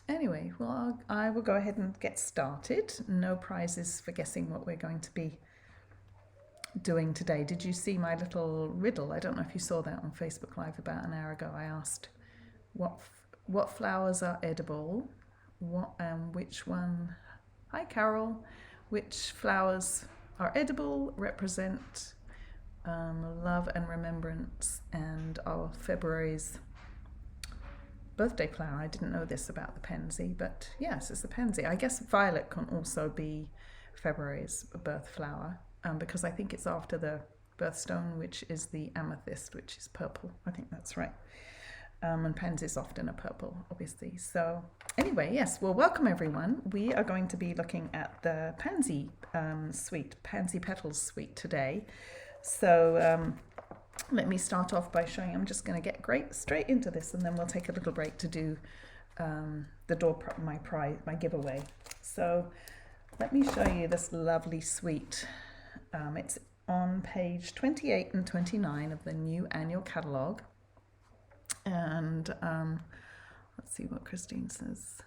Anyway, well, I will go ahead and get started. No prizes for guessing what we're going to be doing today. Did you see my little riddle? I don't know if you saw that on Facebook Live about an hour ago. I asked what flowers are edible, which one. Hi, Carol. Which flowers are edible, represent love and remembrance, and are February's birthday flower. I didn't know this about the pansy, but yes, it's the pansy. I guess violet can also be February's birth flower, because I think it's after the birthstone, which is the amethyst, which is purple. I think that's right. And pansies often are purple, obviously. So anyway, yes, well, welcome everyone. We are going to be looking at the pansy suite, Pansy Petals suite today. So let me start off by showing, I'm just going to get straight into this, and then we'll take a little break to do my giveaway. So let me show you this lovely suite. It's on page 28 and 29 of the new annual catalogue. And let's see what Christine says.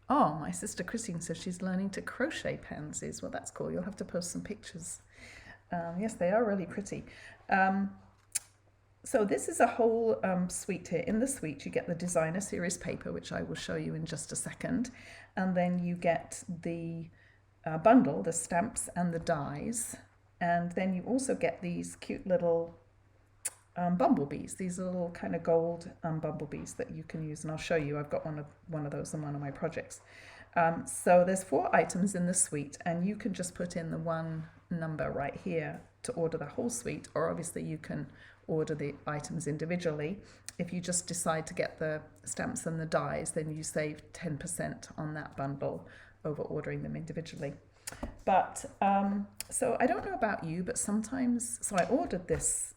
Oh, my sister Christine says she's learning to crochet pansies. Well, that's cool. You'll have to post some pictures. Yes, they are really pretty. So this is a whole suite here. In the suite, you get the designer series paper, which I will show you in just a second. And then you get the bundle, the stamps and the dies. And then you also get these cute little bumblebees. These are little kind of gold bumblebees that you can use, and I'll show you. I've got one of those in one of my projects. So there's 4 items in the suite, and you can just put in the one number right here to order the whole suite, or obviously you can order the items individually. If you just decide to get the stamps and the dies, then you save 10% on that bundle over ordering them individually. But so I don't know about you, but sometimes, so I ordered this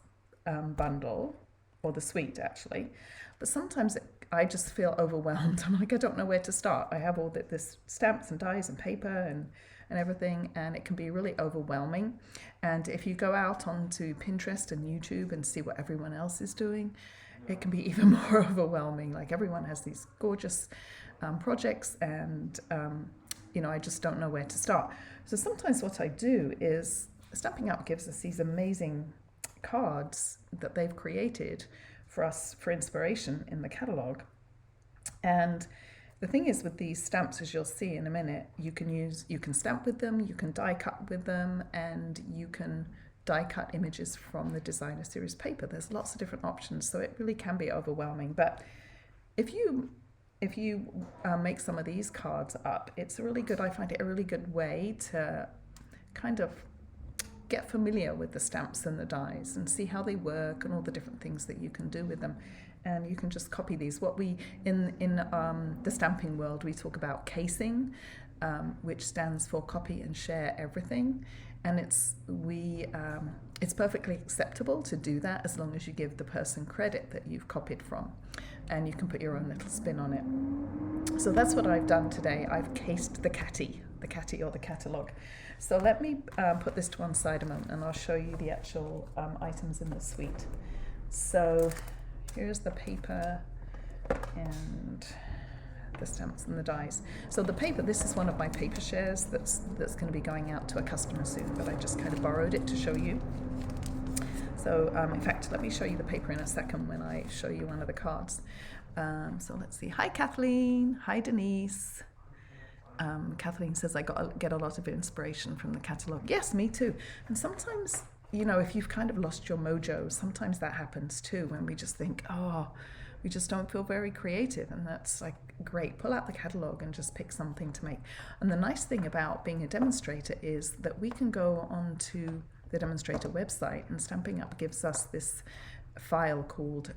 bundle, or the suite actually, but sometimes I just feel overwhelmed. I'm like, I don't know where to start. I have all this stamps and dies and paper and everything, and it can be really overwhelming. And if you go out onto Pinterest and YouTube and see what everyone else is doing, it can be even more overwhelming. Like, everyone has these gorgeous projects, and I just don't know where to start. So sometimes what I do is, Stampin' Up gives us these amazing cards that they've created for us for inspiration in the catalogue. And the thing is, with these stamps, as you'll see in a minute, you can stamp with them, you can die cut with them, and you can die cut images from the designer series paper. There's lots of different options, so it really can be overwhelming. But if you make some of these cards up, I find it a really good way to kind of get familiar with the stamps and the dies and see how they work and all the different things that you can do with them. And you can just copy these. What we, in the stamping world, we talk about casing, which stands for copy and share everything. And it's perfectly acceptable to do that as long as you give the person credit that you've copied from. And you can put your own little spin on it. So that's what I've done today. I've cased the Catty or the catalogue. So let me put this to one side a moment, and I'll show you the actual items in the suite. So here's the paper and the stamps and the dies. So the paper, this is one of my paper shares that's going to be going out to a customer soon, but I just kind of borrowed it to show you. So in fact, let me show you the paper in a second when I show you one of the cards. So let's see. Hi, Kathleen. Hi, Denise. Kathleen says, I get a lot of inspiration from the catalogue. Yes, me too. And sometimes, if you've kind of lost your mojo, sometimes that happens too, when we just think, we just don't feel very creative. And that's like, great, pull out the catalogue and just pick something to make. And the nice thing about being a demonstrator is that we can go onto the demonstrator website, and Stampin' Up gives us this file called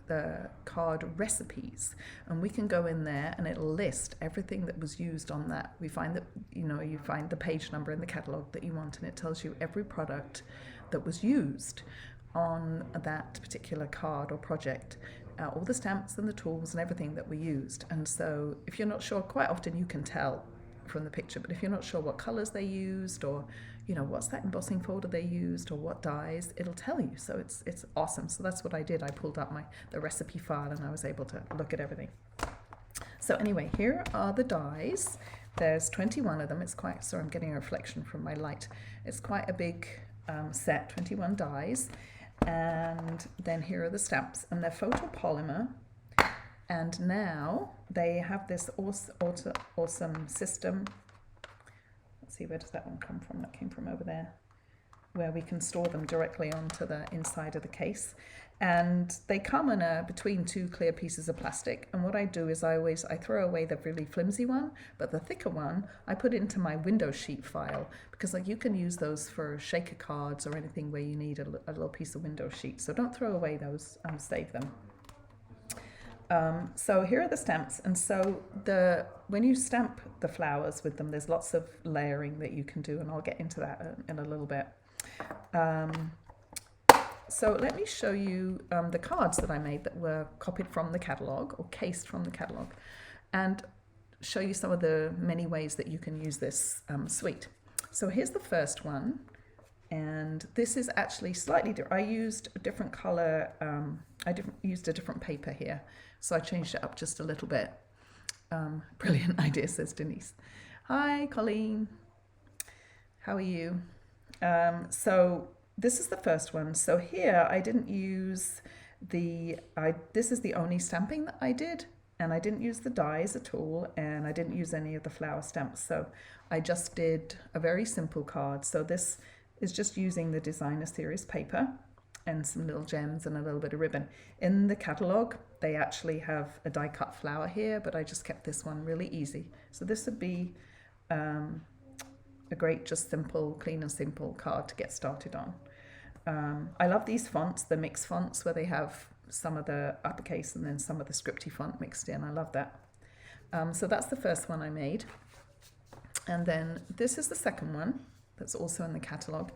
the card recipes, and we can go in there and it'll list everything that was used on that. We find that, you find the page number in the catalogue that you want, and it tells you every product that was used on that particular card or project, all the stamps and the tools and everything that we used. And so if you're not sure, quite often you can tell from the picture, but if you're not sure what colors they used, or you know what's that embossing folder they used, or what dyes, it'll tell you. So it's awesome. So that's what I did. I pulled up the recipe file and I was able to look at everything. So anyway, here are the dies. There's 21 of them. It's quite, sorry, I'm getting a reflection from my light. It's quite a big set, 21 dies. And then here are the stamps, and they're photopolymer. And now they have this awesome system. Let's see, where does that one come from? That came from over there, where we can store them directly onto the inside of the case. And they come in between two clear pieces of plastic. And what I do is I throw away the really flimsy one, but the thicker one I put into my window sheet file, because like you can use those for shaker cards or anything where you need a little piece of window sheet. So don't throw away those, save them. So here are the stamps, and so when you stamp the flowers with them, there's lots of layering that you can do, and I'll get into that in a little bit. So let me show you the cards that I made that were copied from the catalogue, or cased from the catalogue, and show you some of the many ways that you can use this suite. So here's the first one, and this is actually slightly different. I used a different colour, used a different paper here, so I changed it up just a little bit. Brilliant idea, says Denise. Hi, Colleen. How are you? So this is the first one. So here I didn't use this is the only stamping that I did, and I didn't use the dies at all, and I didn't use any of the flower stamps. So I just did a very simple card. So this is just using the designer series paper and some little gems and a little bit of ribbon. In the catalogue, they actually have a die cut flower here, but I just kept this one really easy. So this would be a great, just simple, clean and simple card to get started on. I love these fonts, the mixed fonts, where they have some of the uppercase and then some of the scripty font mixed in. I love that. So that's the first one I made. And then this is the second one that's also in the catalogue.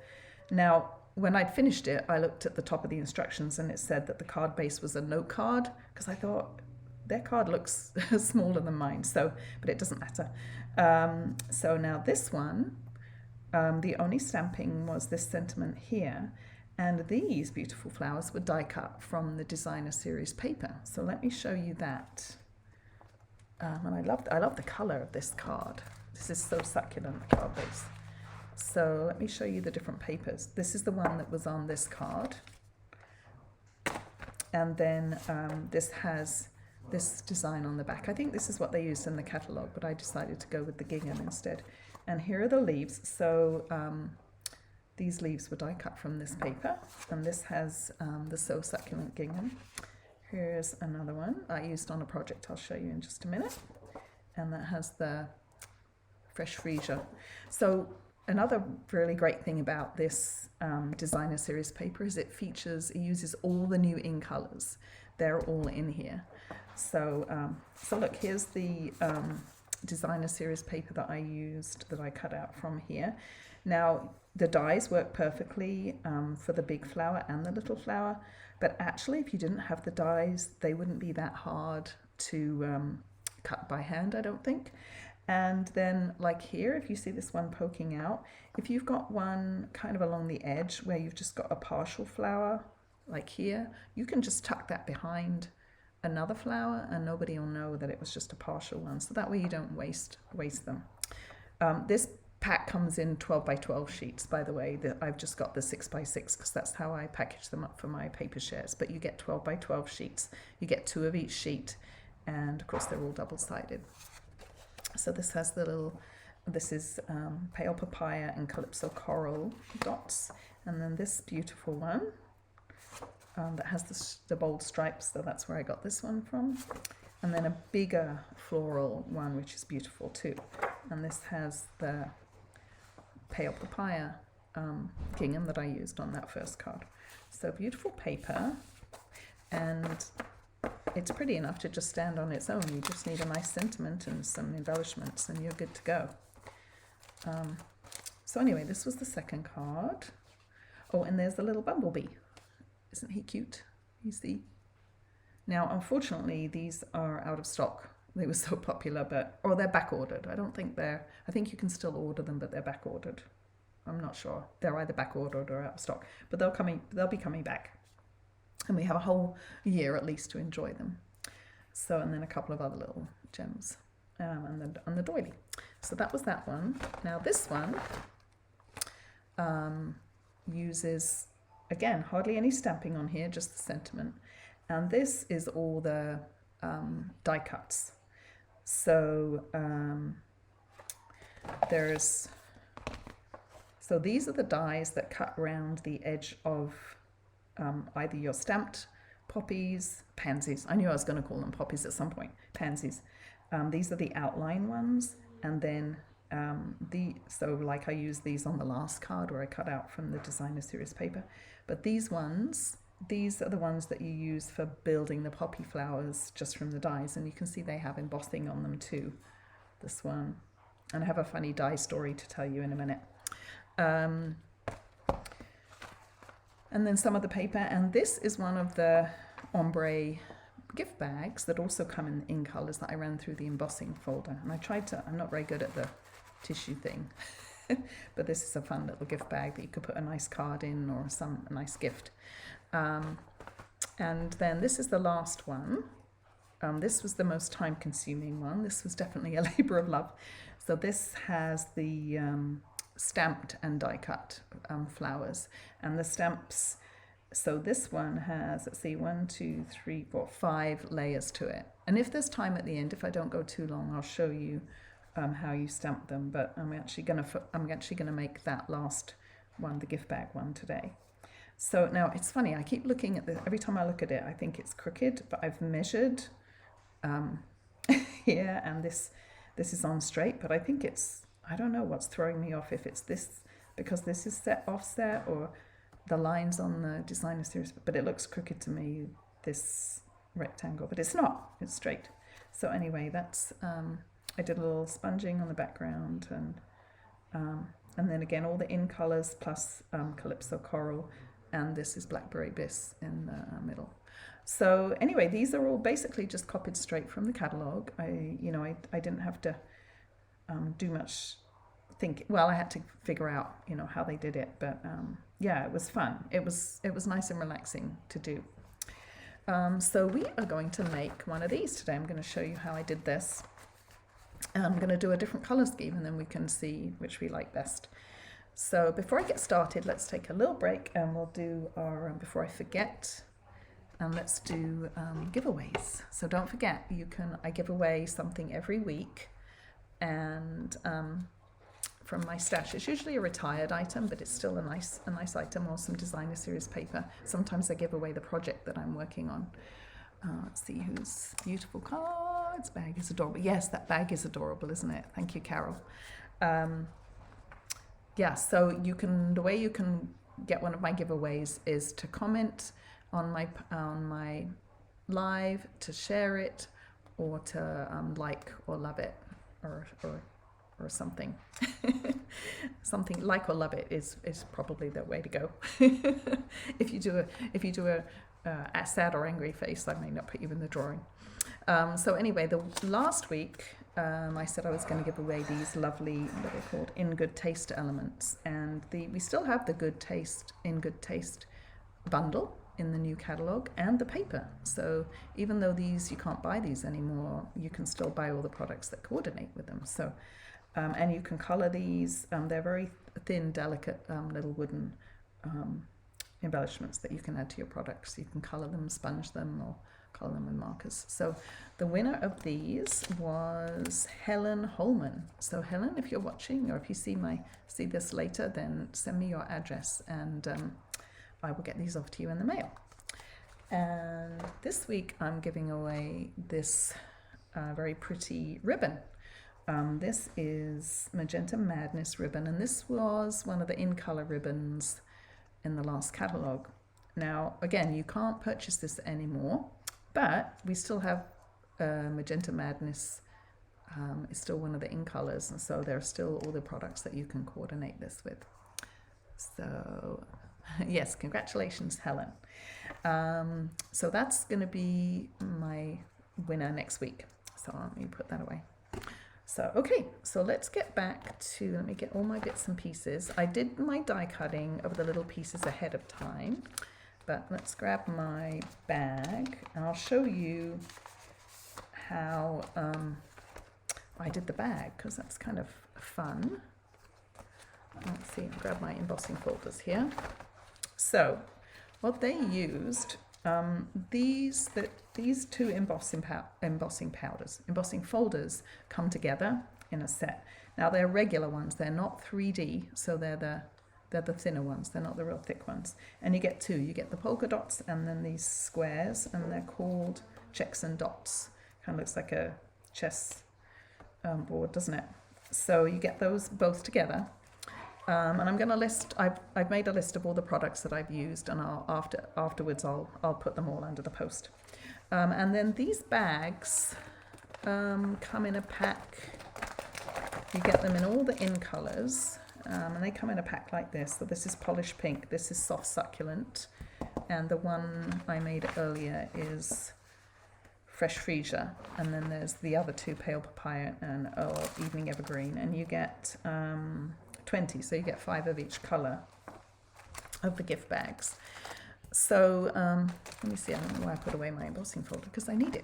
Now, when I'd finished it, I looked at the top of the instructions and it said that the card base was a note card, because I thought their card looks smaller than mine, but it doesn't matter. So now this one, the only stamping was this sentiment here, and these beautiful flowers were die cut from the designer series paper. So let me show you that. And I love the color of this card. This is so succulent, the card base. So let me show you the different papers. This is the one that was on this card. And then this has this design on the back. I think this is what they used in the catalogue, but I decided to go with the gingham instead. And here are the leaves. So these leaves were die cut from this paper, and this has the So Succulent gingham. Here's another one I used on a project I'll show you in just a minute, and that has the fresh freesia. So another really great thing about this designer series paper is it uses all the new ink colors. They're all in here. So look, here's the designer series paper that I used, that I cut out from here. Now, the dies work perfectly for the big flower and the little flower, but actually if you didn't have the dies, they wouldn't be that hard to cut by hand, I don't think. And then like here, if you see this one poking out, if you've got one kind of along the edge where you've just got a partial flower, like here, you can just tuck that behind another flower and nobody will know that it was just a partial one. So that way you don't waste them. This pack comes in 12 by 12 sheets, by the way. I've just got the 6 by 6 because that's how I package them up for my paper shares, but you get 12 by 12 sheets. You get 2 of each sheet, and of course they're all double-sided. So this has this is pale papaya and calypso coral dots, and then this beautiful one that has the bold stripes, so that's where I got this one from, and then a bigger floral one which is beautiful too, and this has the pale papaya gingham that I used on that first card. So beautiful paper, and it's pretty enough to just stand on its own. You just need a nice sentiment and some embellishments and you're good to go. So anyway, this was the second card. Oh, and there's the little bumblebee. Isn't he cute? You see? Now, unfortunately, these are out of stock They were so popular, but, or they're back ordered. I think you can still order them, but they're back ordered. I'm not sure. They're either back ordered or out of stock, but they'll be coming back. And we have a whole year at least to enjoy them. So, and then a couple of other little gems, and the doily. So that was that one. Now this one uses, again, hardly any stamping on here, just the sentiment. And this is all the die cuts. So so these are the dies that cut around the edge of either your stamped poppies, pansies. I knew I was going to call them poppies at some point. Pansies. These are the outline ones, and then so like I used these on the last card where I cut out from the designer series paper. But these are the ones that you use for building the poppy flowers just from the dies, and you can see they have embossing on them too. This one, and I have a funny die story to tell you in a minute. And then some of the paper, and this is one of the Ombre gift bags that also come in colors that I ran through the embossing folder. And I'm not very good at the tissue thing, but this is a fun little gift bag that you could put a nice card in or a nice gift. And then this is the last one. This was the most time consuming one. This was definitely a labor of love. So this has the stamped and die cut flowers, and the stamps. So this one has, let's see, 1, 2, 3, 4, 5 layers to it. And if there's time at the end, if I don't go too long, I'll show you how you stamp them. But I'm actually gonna make that last one, the gift bag one, today. So now it's funny, I keep looking at this, every time I look at it I think it's crooked, but I've measured here, and this is on straight, but I think I don't know what's throwing me off, if it's this, because this is set offset, or the lines on the designer series, but it looks crooked to me, this rectangle, but it's not, it's straight. So anyway, that's, I did a little sponging on the background, and then again all the in colors plus Calypso Coral, and this is Blackberry Biss in the middle. So anyway, these are all basically just copied straight from the catalogue. I didn't have to do much think. Well, I had to figure out, how they did it, but yeah, it was fun. It was nice and relaxing to do. So we are going to make one of these today. I'm going to show you how I did this. I'm going to do a different colour scheme, and then we can see which we like best. So before I get started, let's take a little break, and we'll do our, before I forget, let's do giveaways. So don't forget, I give away something every week, and from my stash. It's usually a retired item, but it's still a nice item, or some designer series paper. Sometimes I give away the project that I'm working on. Let's see whose beautiful cards. Bag is adorable. Yes, that bag is adorable, isn't it? Thank you, Carol. Yeah, so the way you can get one of my giveaways is to comment on my live, to share it, or to like or love it, or something. Something like or love it is probably the way to go. If you do a sad or angry face, I may not put you in the drawing. So anyway, the last week I said I was going to give away these lovely, what they're called, In Good Taste elements, and we still have the In Good Taste bundle in the new catalogue, and the paper. So even though you can't buy these anymore, you can still buy all the products that coordinate with them. So and you can colour these. They're very thin, delicate little wooden embellishments that you can add to your products. You can colour them, sponge them, or colour them with markers. So the winner of these was Helen Holman. So Helen, if you're watching, or if you see this later, then send me your address, and I will get these off to you in the mail. And this week I'm giving away this very pretty ribbon. This is Magenta Madness ribbon, and this was one of the in-colour ribbons in the last catalogue. Now, again, you can't purchase this anymore, but we still have Magenta Madness. It's still one of the in-colours, and so there are still all the products that you can coordinate this with. So, yes, congratulations, Helen. So that's going to be my winner next week. So let me put that away. So, okay, so let's get back to, let me get all my bits and pieces. I did my die cutting of the little pieces ahead of time, but let's grab my bag and I'll show you how I did the bag, because that's kind of fun. Let's see, I'll grab my embossing folders here. So, what they used, these two embossing folders come together in a set. Now they're regular ones, they're not 3D, so they're the thinner ones, they're not the real thick ones. And you get two, you get the polka dots and then these squares, and they're called checks and dots. Kind of looks like a chess board, doesn't it? So you get those both together. And I'm going to list, I've made a list of all the products that I've used, and afterwards I'll put them all under the post. And then these bags come in a pack. You get them in all the in colours, and they come in a pack like this. So this is polished pink, this is soft succulent, and the one I made earlier is fresh freesia, and then there's the other two, pale papaya and evening evergreen, and you get 20, so you get 5 of each colour of the gift bags. So let me see, I don't know why I put away my embossing folder, because I need it.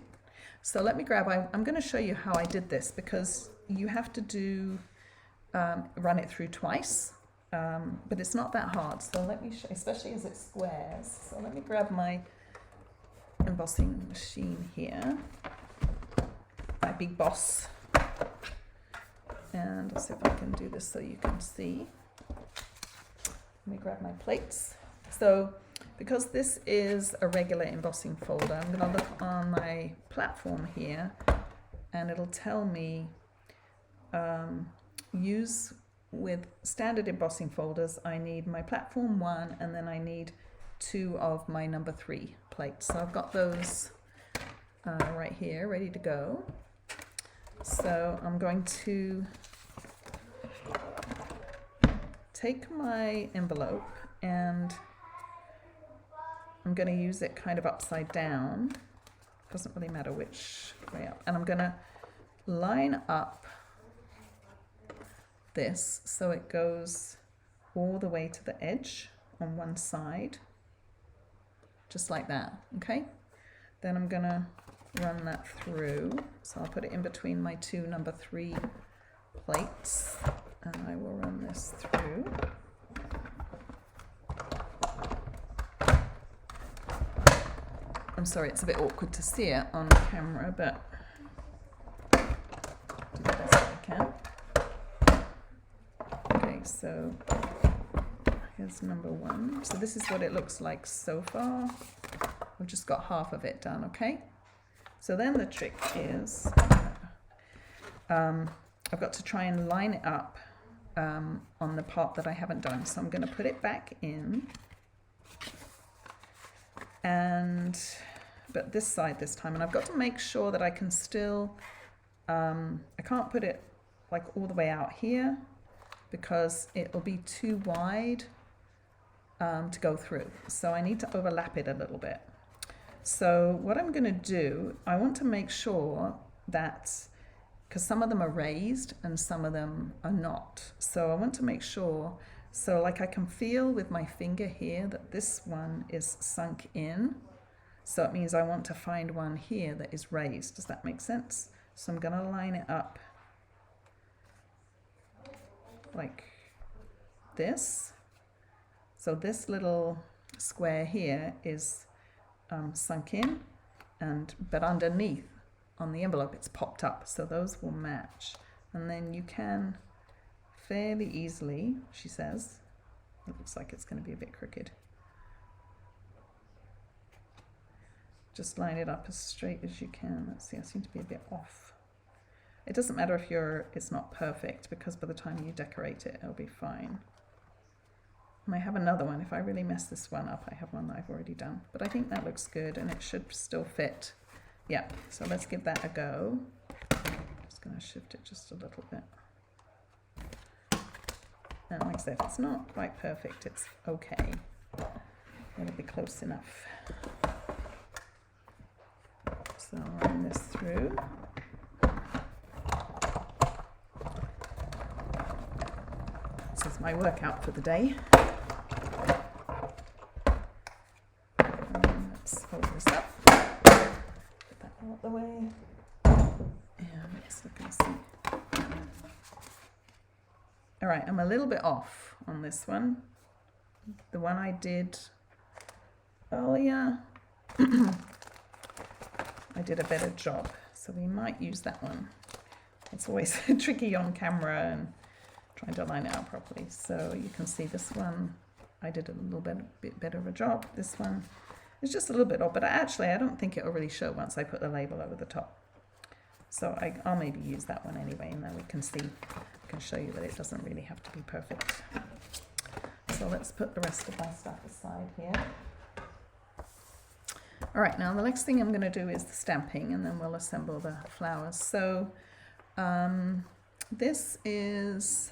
So let me grab, I'm going to show you how I did this, because you have to do run it through twice, but it's not that hard. So let me show, especially as it's squares. So let me grab my embossing machine here, my Big Boss. And I'll see if I can do this so you can see. Let me grab my plates. So because this is a regular embossing folder, I'm going to look on my platform here and it'll tell me use with standard embossing folders. I need my platform 1 and then I need 2 of my number 3 plates. So I've got those right here ready to go. So I'm going to take my envelope and I'm going to use it kind of upside down. Doesn't really matter which way up. And I'm going to line up this so it goes all the way to the edge on one side, just like that, okay? Then I'm going to run that through, so I'll put it in between my 2 number 3 plates, and I will run this through. I'm sorry, it's a bit awkward to see it on camera, but do the best I can. Okay, so here's number 1. So this is what it looks like so far. I've just got half of it done, okay? So then the trick is, I've got to try and line it up on the part that I haven't done. So I'm going to put it back in, but this side this time, and I've got to make sure that I can still, I can't put it like all the way out here because it'll be too wide to go through. So I need to overlap it a little bit. So what I'm going to do, I want to make sure that, because some of them are raised and some of them are not. So I want to make sure, so like I can feel with my finger here that this one is sunk in. So it means I want to find one here that is raised. Does that make sense? So I'm going to line it up like this. So this little square here is sunk in, but underneath on the envelope it's popped up, so those will match. And then you can fairly easily, she says, it looks like it's going to be a bit crooked, just line it up as straight as you can. Let's see, I seem to be a bit off. It doesn't matter if it's not perfect, because by the time you decorate it, it'll be fine. And I have another one. If I really mess this one up, I have one that I've already done. But I think that looks good and it should still fit. Yeah, so let's give that a go. Just going to shift it just a little bit. And like I said, if it's not quite perfect, it's okay. It'll be close enough. So I'll run this through. This is my workout for the day. Let's hold this up. Put that out the way. And let's look and see. All right, I'm a little bit off on this one. The one I did earlier, I did a better job, so we might use that one. It's always tricky on camera and trying to line it out properly. So you can see this one, I did a little bit better of a job. This one is just a little bit off, but I don't think it'll really show once I put the label over the top. So I'll maybe use that one anyway, and then we can see, I can show you that it doesn't really have to be perfect. So let's put the rest of my stuff aside here. All right, now the next thing I'm going to do is the stamping, and then we'll assemble the flowers. So this is,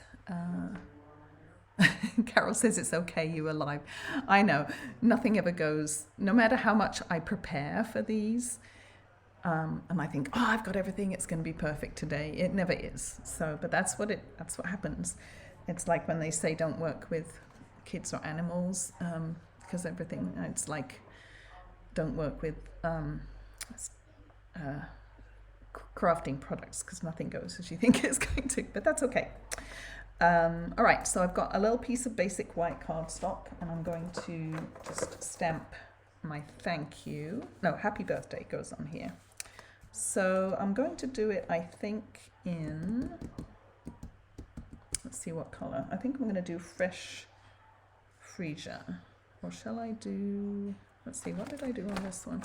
Carol says it's okay, you were live. I know, nothing ever goes, no matter how much I prepare for these, and I think, oh, I've got everything, it's going to be perfect today. It never is. So, but that's what happens. It's like when they say don't work with kids or animals, because everything, it's like, don't work with crafting products, because nothing goes as you think it's going to, but that's okay. All right, so I've got a little piece of basic white cardstock, and I'm going to just stamp my happy birthday goes on here. So I'm going to do it, I think, in, let's see what color. I think I'm going to do Fresh Freesia, or shall I do, let's see, what did I do on this one?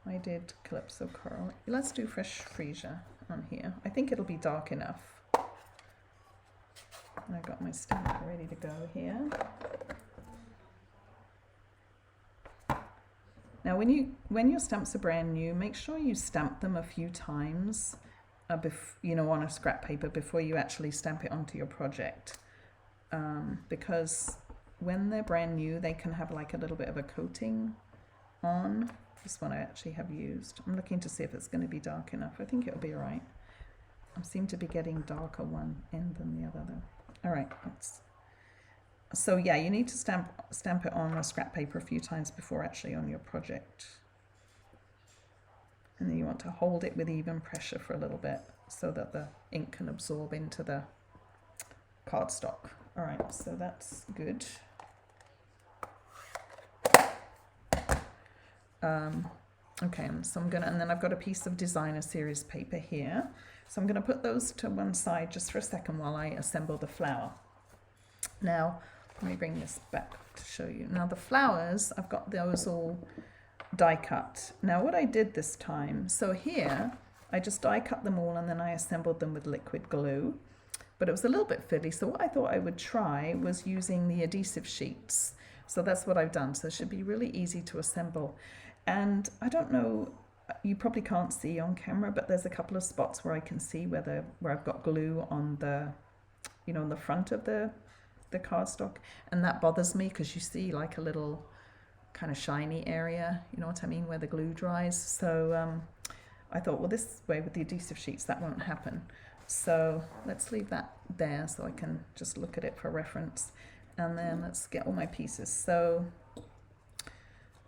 I did Calypso Coral. Let's do Fresh Freesia on here. I think it'll be dark enough. And I've got my stamp ready to go here. Now, when your stamps are brand new, make sure you stamp them a few times, on a scrap paper before you actually stamp it onto your project, because when they're brand new, they can have like a little bit of a coating on. This one I actually have used. I'm looking to see if it's going to be dark enough. I think it'll be all right. I seem to be getting darker one end than the other though. All right, so yeah, you need to stamp it on a scrap paper a few times before actually on your project. And then you want to hold it with even pressure for a little bit so that the ink can absorb into the cardstock. All right, so that's good. Okay, so and then I've got a piece of designer series paper here. So I'm going to put those to one side just for a second while I assemble the flower. Now, let me bring this back to show you. Now the flowers, I've got those all die cut. Now what I did this time, so here, I just die cut them all and then I assembled them with liquid glue. But it was a little bit fiddly, so what I thought I would try was using the adhesive sheets. So that's what I've done. So it should be really easy to assemble. And I don't know, you probably can't see on camera, but there's a couple of spots where I can see where I've got glue on the, on the front of the cardstock, and that bothers me because you see like a little kind of shiny area, you know what I mean, where the glue dries. So I thought, well, this way with the adhesive sheets that won't happen. So let's leave that there so I can just look at it for reference, and then let's get all my pieces. So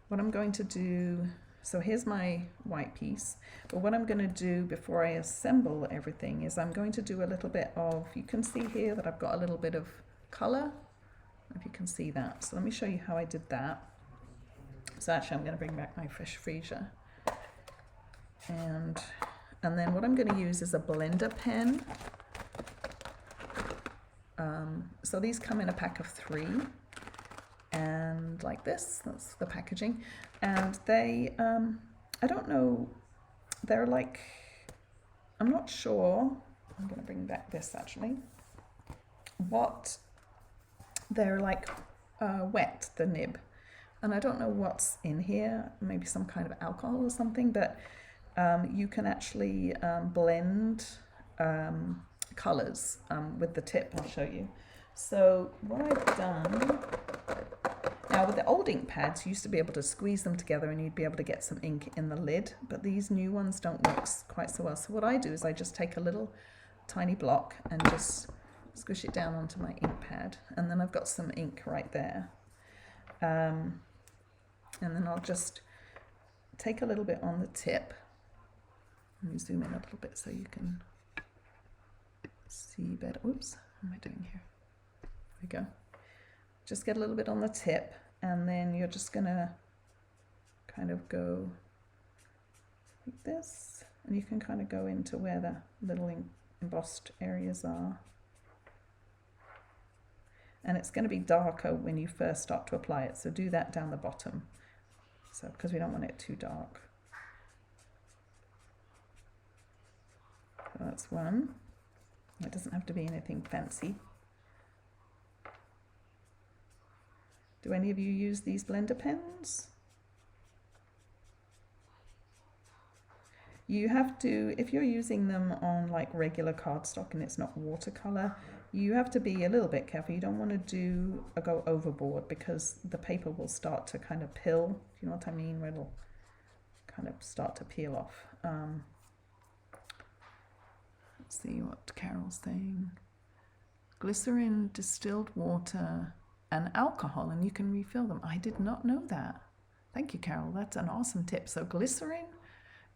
what I'm going to do, so here's my white piece, but what I'm going to do before I assemble everything is I'm going to do a little bit of, you can see here that I've got a little bit of color, if you can see that. So let me show you how I did that. So actually I'm going to bring back my Fresh Freesia, and then what I'm going to use is a blender pen. So these come in a pack of 3, and like this, that's the packaging, and they I don't know, they're like, I'm not sure, I'm going to bring back this actually, what they're like, wet, the nib, and I don't know what's in here, maybe some kind of alcohol or something, but you can actually blend colors with the tip. I'll show you. So what I've done, now with the old ink pads, you used to be able to squeeze them together and you'd be able to get some ink in the lid, but these new ones don't work quite so well. So what I do is I just take a little tiny block and just squish it down onto my ink pad, and then I've got some ink right there. And then I'll just take a little bit on the tip. Let me zoom in a little bit so you can see better. Oops, what am I doing here? There we go. Just get a little bit on the tip, and then you're just gonna kind of go like this, and you can kind of go into where the little embossed areas are. And it's going to be darker when you first start to apply it, so do that down the bottom, so because we don't want it too dark. So that's one. It doesn't have to be anything fancy. Do any of you use these blender pens? You have to, if you're using them on like regular cardstock and it's not watercolor, you have to be a little bit careful. You don't want to go overboard, because the paper will start to kind of pill. Do you know what I mean? Where it'll kind of start to peel off. Let's see what Carol's saying. Glycerin, distilled water, and alcohol, and you can refill them. I did not know that. Thank you, Carol. That's an awesome tip. So glycerin,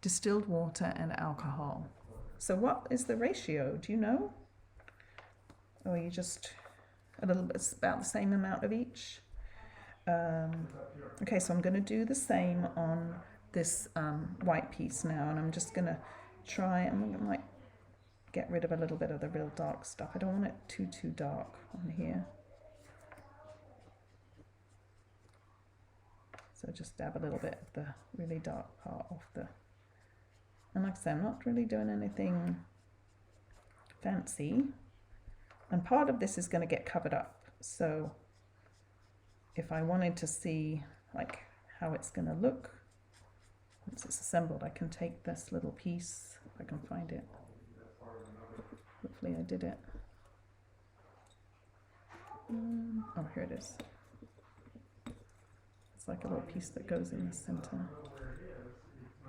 distilled water, and alcohol. So what is the ratio? Do you know? Or are you just a little bit, about the same amount of each? Okay, so I'm going to do the same on this white piece now, and I'm just going to try, I'm going to get rid of a little bit of the real dark stuff. I don't want it too dark on here. So just dab a little bit of the really dark part off the, and like I said, I'm not really doing anything fancy. And part of this is going to get covered up. So if I wanted to see like how it's going to look once it's assembled, I can take this little piece, if I can find it. Hopefully I did it. Oh, here it is. It's like a little piece that goes in the center.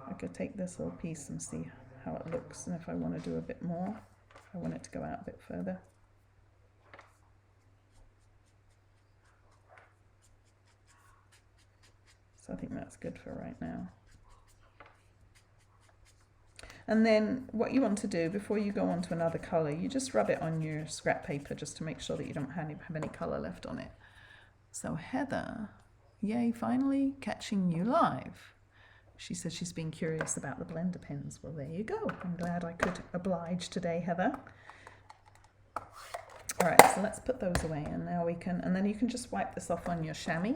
I could take this little piece and see how it looks, and if I want to do a bit more, if I want it to go out a bit further. So I think that's good for right now. And then what you want to do before you go on to another color, you just rub it on your scrap paper just to make sure that you don't have any color left on it. So Heather, yay, finally catching you live. She says she's been curious about the blender pens. Well, there you go. I'm glad I could oblige today, Heather. All right, so let's put those away, and now we can, and then you can just wipe this off on your chamois.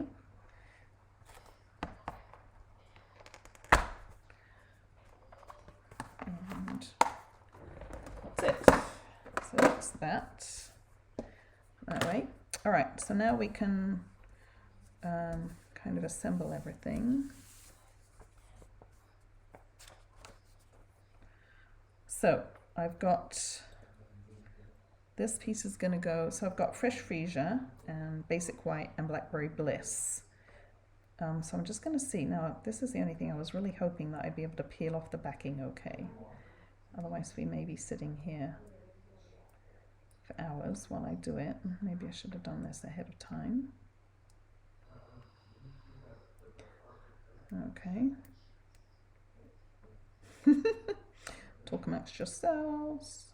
And that's it. So that's that way. All right, so now we can kind of assemble everything. So I've got, this piece is going to go, so I've got Fresh Freesia and Basic White and Blackberry Bliss. So I'm just going to see, now this is the only thing I was really hoping that I'd be able to peel off the backing okay. Otherwise we may be sitting here for hours while I do it. Maybe I should have done this ahead of time. Okay. Talk amongst yourselves.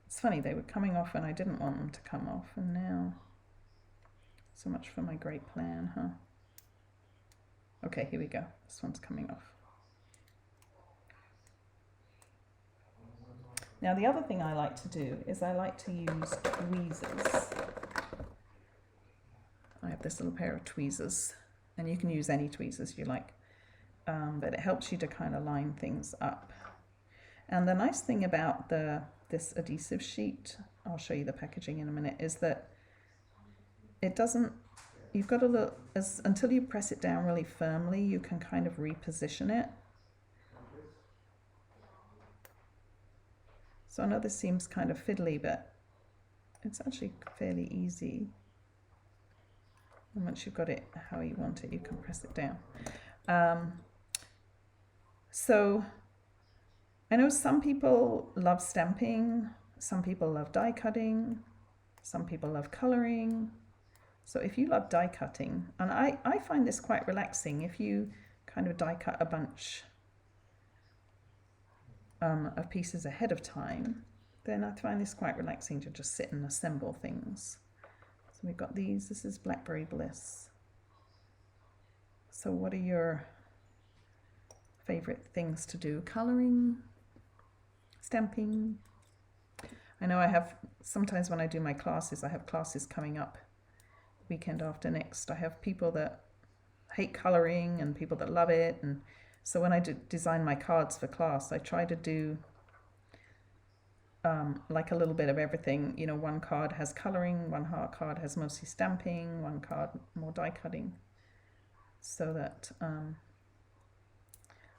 It's funny, they were coming off when I didn't want them to come off, and now so much for my great plan, huh? Okay, here we go. This one's coming off. Now the other thing I like to do is I like to use tweezers. I have this little pair of tweezers, and you can use any tweezers you like, but it helps you to kind of line things up. And the nice thing about this adhesive sheet, I'll show you the packaging in a minute, is that it doesn't, you've got to look, until you press it down really firmly, you can kind of reposition it. So I know this seems kind of fiddly, but it's actually fairly easy. And once you've got it how you want it, you can press it down. So I know some people love stamping some people love die cutting, some people love colouring. So if you love die cutting, and I find this quite relaxing, if you kind of die cut a bunch of pieces ahead of time, then I find this quite relaxing to just sit and assemble things. So we've got these, this is Blackberry Bliss. So what are your favourite things to do? Colouring, stamping. I know I have, sometimes when I do my classes, I have classes coming up weekend after next. I have people that hate colouring and people that love it, and so when I design my cards for class, I try to do like a little bit of everything. You know, one card has colouring, one card has mostly stamping, one card more die cutting, so that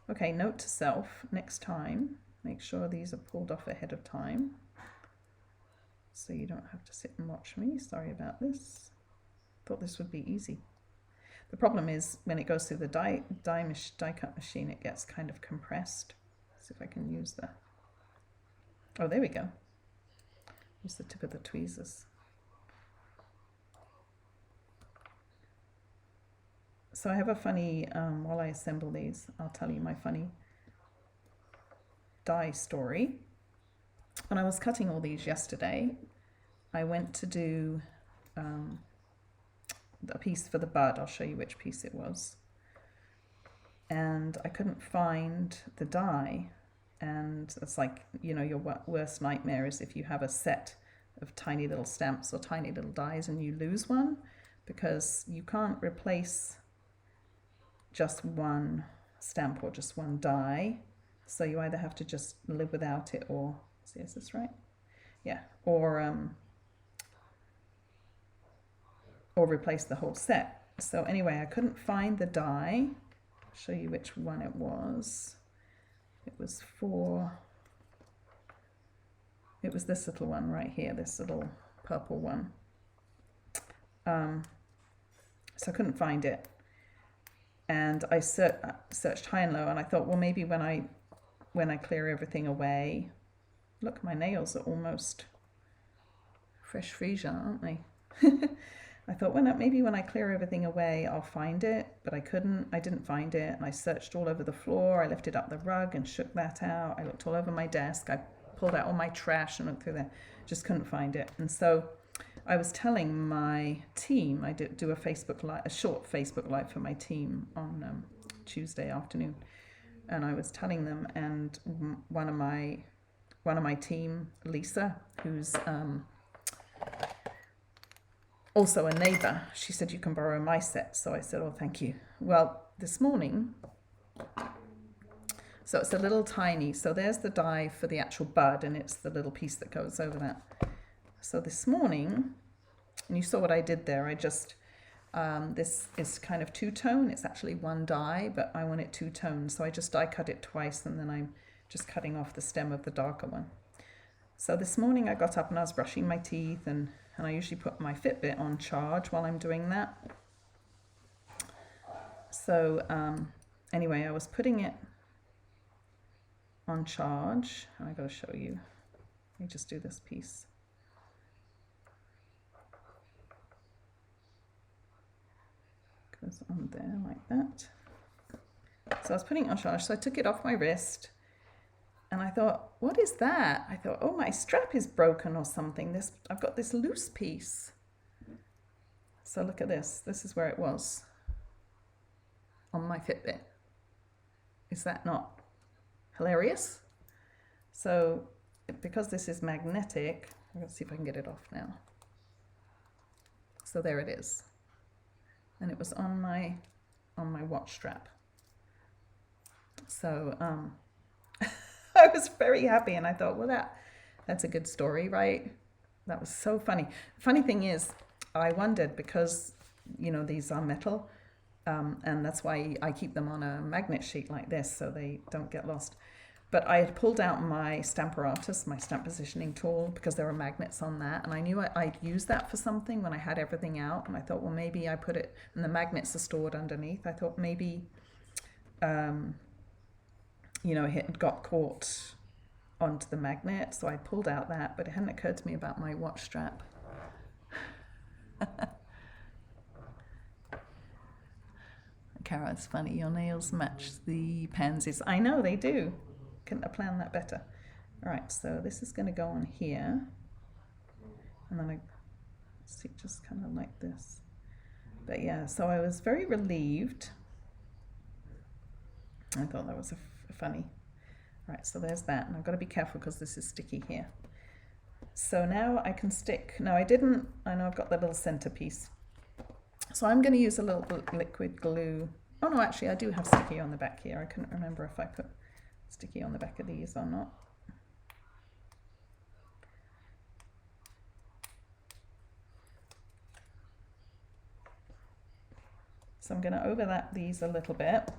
okay, note to self, next time make sure these are pulled off ahead of time so you don't have to sit and watch me. Sorry about this. Thought this would be easy. The problem is when it goes through the die cut machine, it gets kind of compressed. Let's see if I can use that. Oh, there we go. Use the tip of the tweezers. So I have a funny, while I assemble these, I'll tell you my funny die story. When I was cutting all these yesterday, I went to do a piece for the bud. I'll show you which piece it was. And I couldn't find the die. And it's like, you know, your worst nightmare is if you have a set of tiny little stamps or tiny little dies and you lose one, because you can't replace just one stamp or just one die. So you either have to just live without it or, see, is this right? Yeah, or replace the whole set. So anyway, I couldn't find the die. I'll show you which one it was. It was this little one right here, this little purple one. So I couldn't find it. And I searched high and low, and I thought, well, maybe when I clear everything away, look, my nails are almost fresh freesia, aren't they? I thought, maybe when I clear everything away, I'll find it, but I couldn't. I didn't find it, and I searched all over the floor. I lifted up the rug and shook that out. I looked all over my desk. I pulled out all my trash and looked through there. Just couldn't find it. And so I was telling my team, I do a short Facebook Live for my team on Tuesday afternoon, and I was telling them, and one of my team, Lisa, who's also a neighbour, she said, you can borrow my set. So I said, oh, thank you. Well, this morning, so it's a little tiny, so there's the die for the actual bud, and it's the little piece that goes over that. So this morning, and you saw what I did there, I just, this is kind of two-tone, it's actually one die, but I want it two-tone, so I just die cut it twice, and then I'm just cutting off the stem of the darker one. So this morning I got up and I was brushing my teeth, and I usually put my Fitbit on charge while I'm doing that. So anyway, I was putting it on charge, and I got to show you. Let me just do this piece. Goes on there like that. So I was putting it on charge, so I took it off my wrist. And I thought, what is that? I thought, oh, my strap is broken or something. I've got this loose piece. So look at this. This is where it was on my Fitbit. Is that not hilarious? So because this is magnetic, let's see if I can get it off now. So there it is. And it was on my watch strap. So I was very happy, and I thought, well, that's a good story, right? That was so funny. Funny thing is, I wondered, because, you know, these are metal, and that's why I keep them on a magnet sheet like this so they don't get lost. But I had pulled out my Stamparatus, my stamp positioning tool, because there were magnets on that, and I knew I'd use that for something when I had everything out, and I thought, well, maybe I put it, and the magnets are stored underneath. I thought maybe, you know, it got caught onto the magnet, so I pulled out that, but it hadn't occurred to me about my watch strap. Cara, it's funny, your nails match the pansies. I know they do. Couldn't have planned that better. All right, so this is going to go on here, and then I see just kind of like this. But yeah, so I was very relieved. I thought that was funny. Right, so there's that, and I've got to be careful because this is sticky here. So now I can stick, no I didn't, I know I've got the little centerpiece. So I'm going to use a little liquid glue. Oh no, actually I do have sticky on the back here. I couldn't remember if I put sticky on the back of these or not. So I'm going to overlap these a little bit.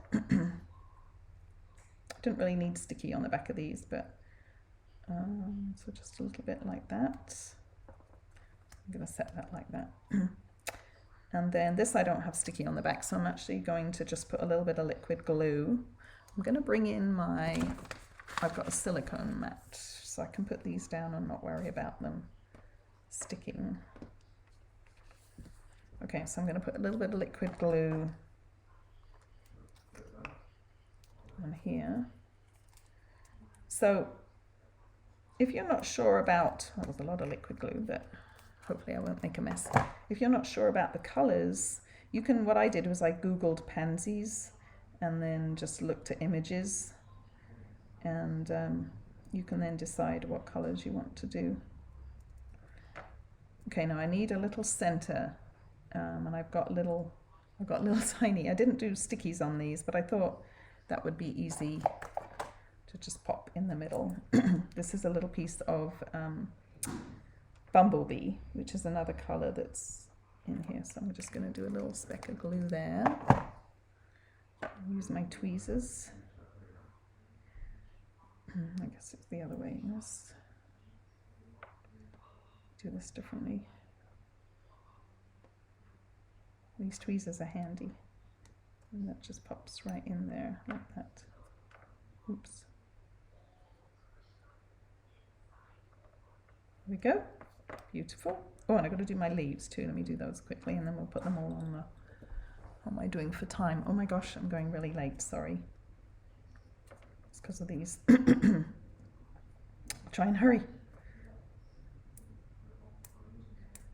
Didn't really need sticky on the back of these, but so just a little bit like that. I'm going to set that like that. And then this I don't have sticky on the back, so I'm actually going to just put a little bit of liquid glue. I'm going to bring in my, I've got a silicone mat, so I can put these down and not worry about them sticking. Okay, so I'm going to put a little bit of liquid glue on here. So if you're not sure about, well, there's a lot of liquid glue, but hopefully I won't make a mess. If you're not sure about the colors, you can, what I did was I Googled pansies and then just looked at images, and you can then decide what colors you want to do. Okay, now I need a little center, and I've got little tiny, I didn't do stickies on these, but I thought that would be easy to just pop in the middle. This is a little piece of Bumblebee, which is another color that's in here. So I'm just going to do a little speck of glue there. Use my tweezers. I guess it's the other way. Let's do this differently. These tweezers are handy. And that just pops right in there like that. Oops. There we go. Beautiful. Oh, and I've got to do my leaves too. Let me do those quickly, and then we'll put them all on the, what am I doing for time? Oh my gosh, I'm going really late, sorry. It's because of these. Try and hurry.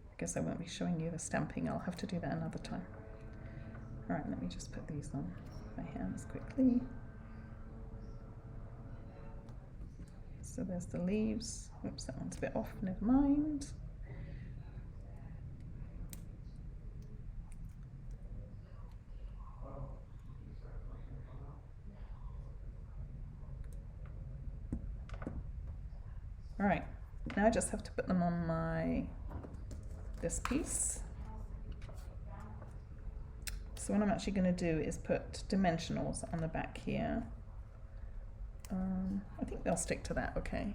I guess I won't be showing you the stamping. I'll have to do that another time. All right, let me just put these on my hands quickly. So there's the leaves. Oops, that one's a bit off, never mind. All right, now I just have to put them on this piece. So what I'm actually going to do is put dimensionals on the back here. I think they'll stick to that, okay.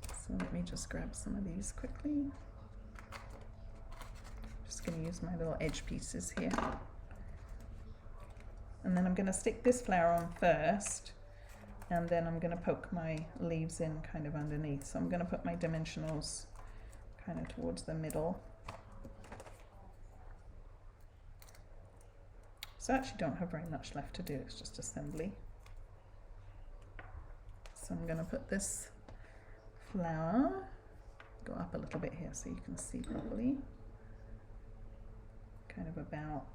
So let me just grab some of these quickly. Just going to use my little edge pieces here. And then I'm going to stick this flower on first, and then I'm going to poke my leaves in kind of underneath. So I'm going to put my dimensionals kind of towards the middle. So I actually don't have very much left to do, it's just assembly. So I'm going to put this flower, go up a little bit here so you can see properly, kind of about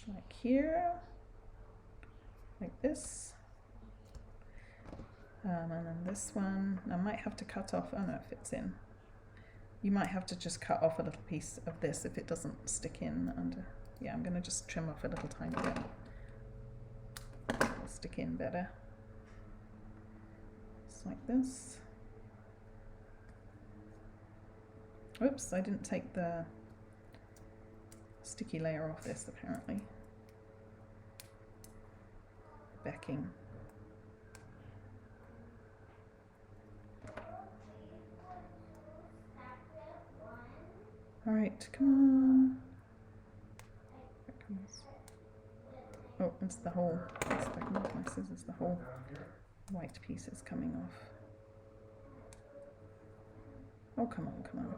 like here, like this. And then this one, I might have to cut off, oh no, it fits in. You might have to just cut off a little piece of this if it doesn't stick in under. Yeah, I'm going to just trim off a little tiny bit. It'll stick in better. Just like this. Oops, I didn't take the sticky layer off this apparently. Backing. All right, come on. There it comes. Oh, it's the whole, if I can use my scissors, the whole white piece is coming off. Oh, come on, come on.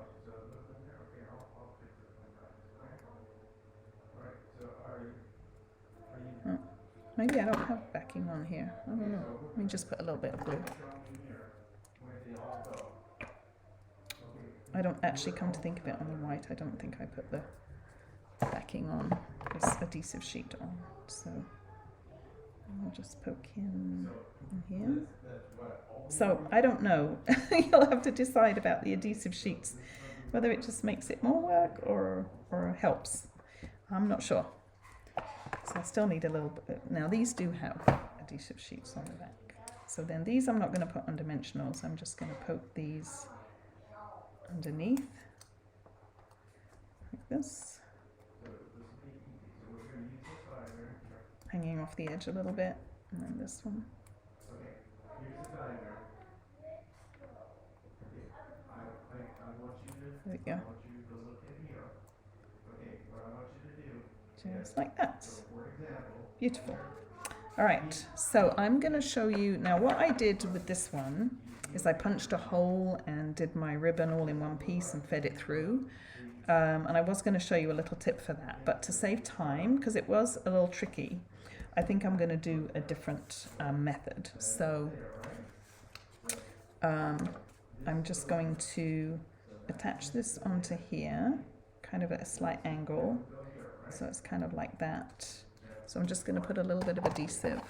Oh, maybe I don't have backing on here. I don't know. Let me just put a little bit of glue. I don't actually come to think of it on the white. I don't think I put the backing on this adhesive sheet on. So I'll just poke in here. So I don't know. You'll have to decide about the adhesive sheets, whether it just makes it more work or helps. I'm not sure. So I still need a little bit. Now these do have adhesive sheets on the back. So then these I'm not going to put on dimensionals. I'm just going to poke these underneath like this, hanging off the edge a little bit, and then this one. There we go. Just like that. Beautiful. All right, so I'm going to show you now what I did with this one is I punched a hole and did my ribbon all in one piece and fed it through. And I was going to show you a little tip for that, but to save time, because it was a little tricky, I think I'm going to do a different method. So I'm just going to attach this onto here, kind of at a slight angle. So it's kind of like that. So I'm just going to put a little bit of adhesive.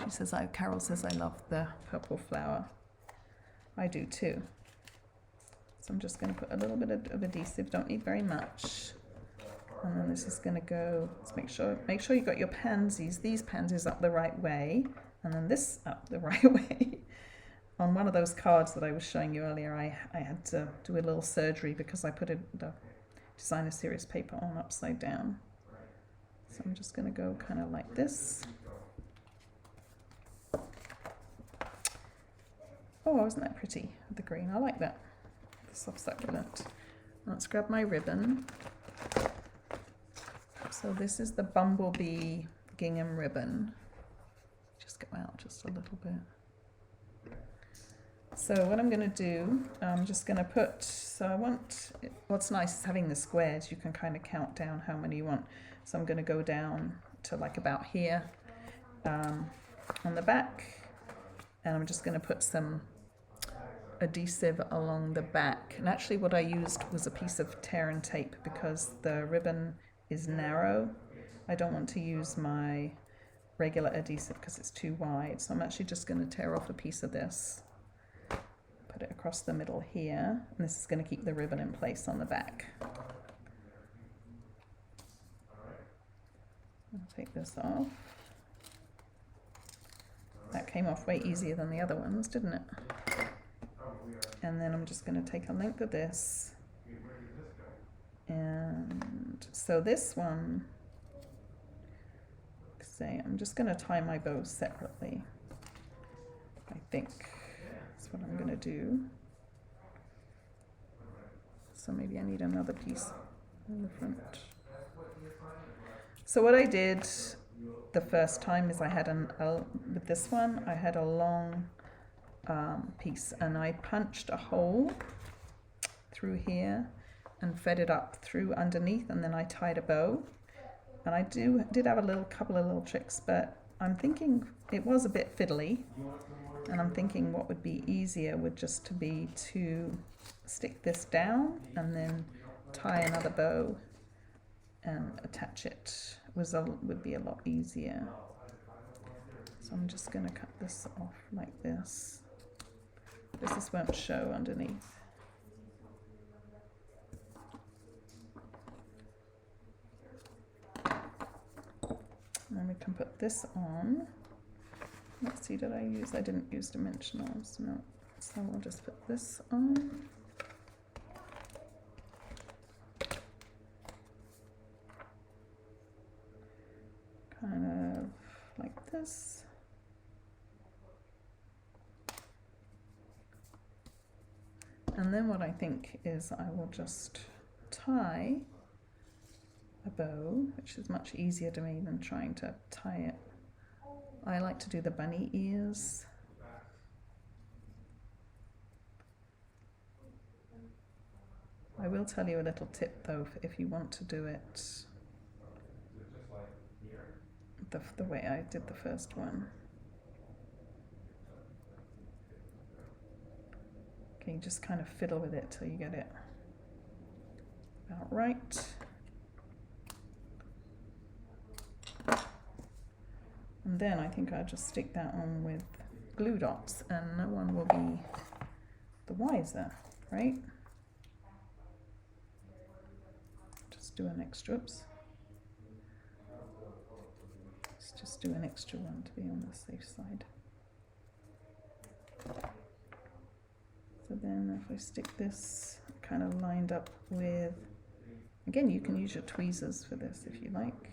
She says, Carol says, I love the purple flower. I do too. So I'm just going to put a little bit of adhesive, don't need very much. And then this is going to go, let's make sure you got your pansies, these pansies up the right way, and then this up the right way. On one of those cards that I was showing you earlier, I had to do a little surgery because I put the designer series paper on upside down. So I'm just going to go kind of like this. Oh, isn't that pretty, the green? I like that. The soft succulent. Let's grab my ribbon. So this is the Bumblebee gingham ribbon. Just go out just a little bit. So what I'm going to do, I'm just going to put, so I want, what's nice is having the squares, you can kind of count down how many you want. So I'm going to go down to like about here on the back, and I'm just going to put some adhesive along the back. And actually what I used was a piece of tear and tape because the ribbon is narrow. I don't want to use my regular adhesive because it's too wide. So I'm actually just going to tear off a piece of this, put it across the middle here, and this is going to keep the ribbon in place on the back. I'll take this off. That came off way easier than the other ones, didn't it? And then I'm just going to take a length of this. And so this one, say, I'm just going to tie my bows separately. I think that's what I'm going to do. So maybe I need another piece in the front. So what I did the first time is I had with this one, I had a long piece, and I punched a hole through here and fed it up through underneath, and then I tied a bow. And I did have a couple of little tricks, but I'm thinking it was a bit fiddly, and I'm thinking what would be easier would just to be to stick this down and then tie another bow and attach it. Would be a lot easier. So I'm just going to cut this off like this. This won't show underneath. And then we can put this on. Let's see, did I use? I didn't use dimensionals, no. So we'll just put this on. Kind of like this. And then what I think is I will just tie a bow, which is much easier to me than trying to tie it. I like to do the bunny ears. I will tell you a little tip though if you want to do it the way I did the first one. Okay, you just kind of fiddle with it till you get it about right. And then I think I'll just stick that on with glue dots and no one will be the wiser, right? Just do an extra, oops. Let's just do an extra one to be on the safe side. So then if I stick this kind of lined up with, again, you can use your tweezers for this if you like.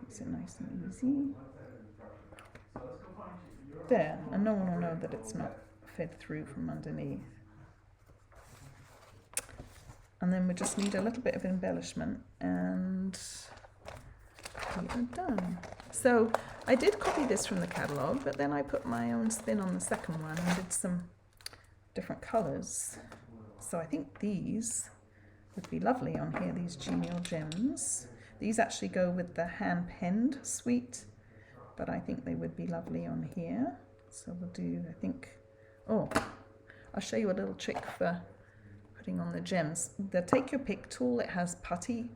Makes it nice and easy. There, and no one will know that it's not fed through from underneath. And then we just need a little bit of embellishment and we are done. So I did copy this from the catalogue, but then I put my own spin on the second one and did some different colours. So I think these would be lovely on here, these Genial Gems. These actually go with the hand-penned suite, but I think they would be lovely on here. So we'll do, I think, oh, I'll show you a little trick for putting on the gems. The Take Your Pick tool, it has putty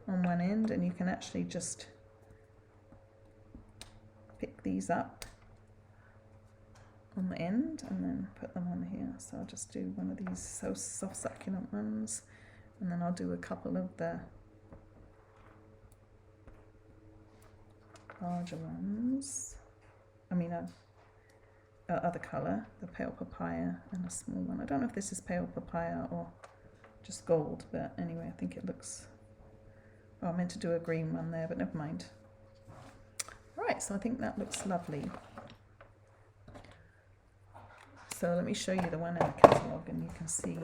on one end, and you can actually just pick these up on the end and then put them on here. So I'll just do one of these soft succulent ones, and then I'll do a couple of the larger ones. I mean other colour, the pale papaya, and a small one. I don't know if this is pale papaya or just gold, but anyway, I think it looks, oh, I meant to do a green one there, but never mind. Right, so I think that looks lovely. So let me show you the one in the catalogue and you can see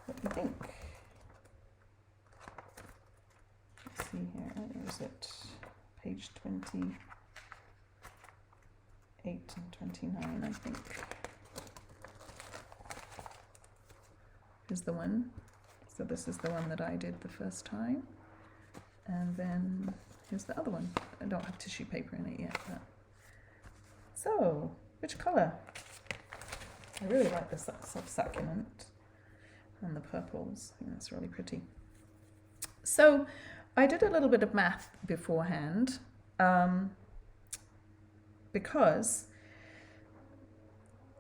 what you think. Let's see here, where is it? Page 28 and 29, I think. Here's the one. So this is the one that I did the first time. And then here's the other one. I don't have tissue paper in it yet. But. So, which colour? I really like the soft succulent and the purples. I think that's really pretty. So I did a little bit of math beforehand because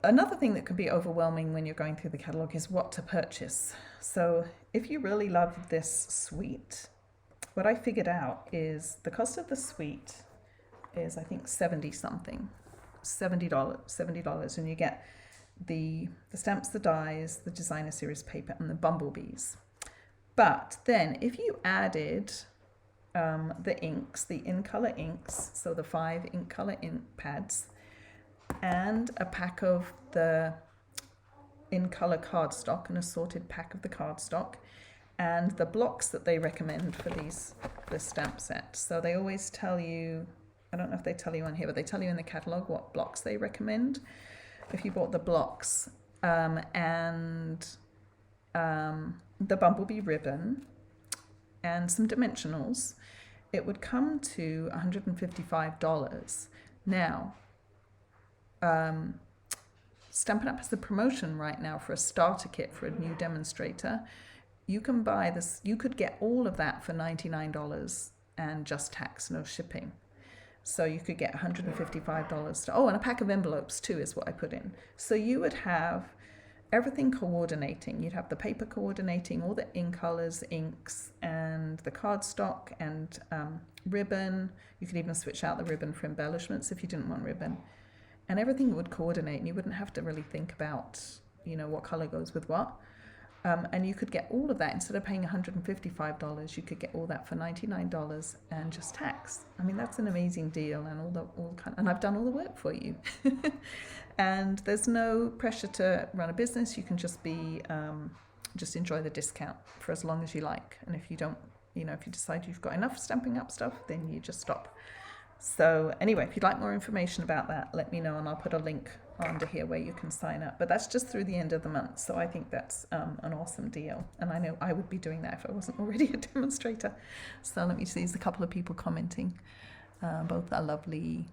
another thing that can be overwhelming when you're going through the catalogue is what to purchase. So if you really love this suite, what I figured out is the cost of the suite is, I think, $70 $70, and you get the stamps, the dies, the designer series paper, and the bumblebees. But then if you added the inks, the in-color inks, so the 5 ink color ink pads, and a pack of the in-color cardstock, an assorted pack of the cardstock, and the blocks that they recommend for this stamp set. So they always tell you, I don't know if they tell you on here, but they tell you in the catalogue what blocks they recommend. If you bought the blocks and the Bumblebee Ribbon and some dimensionals, it would come to $155. Now, Stampin' Up has the promotion right now for a starter kit for a new demonstrator. You can buy this, you could get all of that for $99 and just tax, no shipping. So you could get $155 and a pack of envelopes too is what I put in. So you would have everything coordinating. You'd have the paper coordinating, all the ink colors, inks, and the cardstock and ribbon. You could even switch out the ribbon for embellishments if you didn't want ribbon. And everything would coordinate and you wouldn't have to really think about, what color goes with what. And you could get all of that instead of paying $155. You could get all that for $99 and just tax. I mean, that's an amazing deal, and I've done all the work for you. And there's no pressure to run a business. You can just be just enjoy the discount for as long as you like. And if you don't, if you decide you've got enough Stampin' Up stuff, then you just stop. So anyway, if you'd like more information about that, let me know and I'll put a link under here where you can sign up. But that's just through the end of the month, so I think that's an awesome deal. And I know I would be doing that if I wasn't already a demonstrator. So let me see, there's a couple of people commenting. Both are lovely.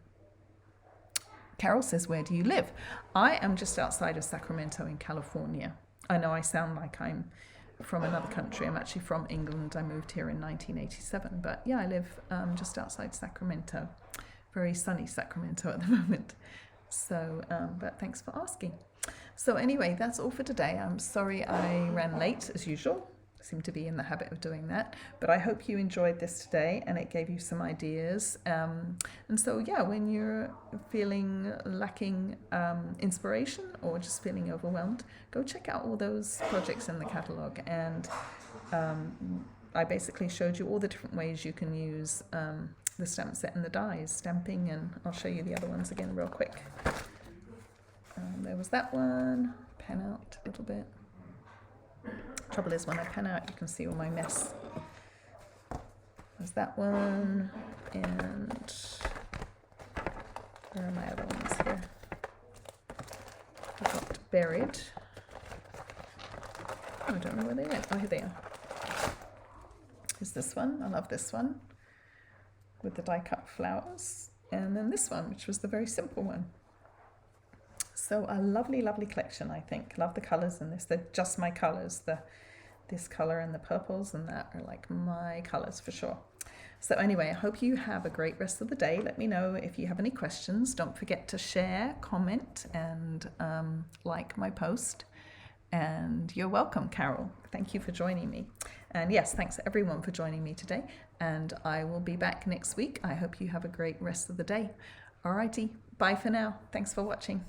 Carol says, where do you live? I am just outside of Sacramento in California. I know I sound like I'm from another country. I'm actually from England. I moved here in 1987. But yeah, I live just outside Sacramento. Very sunny Sacramento at the moment. So, but thanks for asking. So anyway, that's all for today. I'm sorry I ran late as usual. I seem to be in the habit of doing that. But I hope you enjoyed this today and it gave you some ideas. And so, yeah, when you're feeling lacking inspiration or just feeling overwhelmed, go check out all those projects in the catalogue. And I basically showed you all the different ways you can use the stamp set and the dies, stamping, and I'll show you the other ones again real quick. There was that one, pen out a little bit. Trouble is when I pen out you can see all my mess. There's that one, and where are my other ones here? I got buried. Oh, I don't know where they went. Oh, here they are. Is this one, I love this one, with the die cut flowers, and then this one, which was the very simple one. So a lovely, lovely collection, I think. Love the colours in this. They're just my colours. This colour and the purples and that are like my colours for sure. So anyway, I hope you have a great rest of the day. Let me know if you have any questions. Don't forget to share, comment, and like my post. And you're welcome, Carol. Thank you for joining me. And yes, thanks everyone for joining me today. And I will be back next week. I hope you have a great rest of the day. Alrighty, bye for now. Thanks for watching.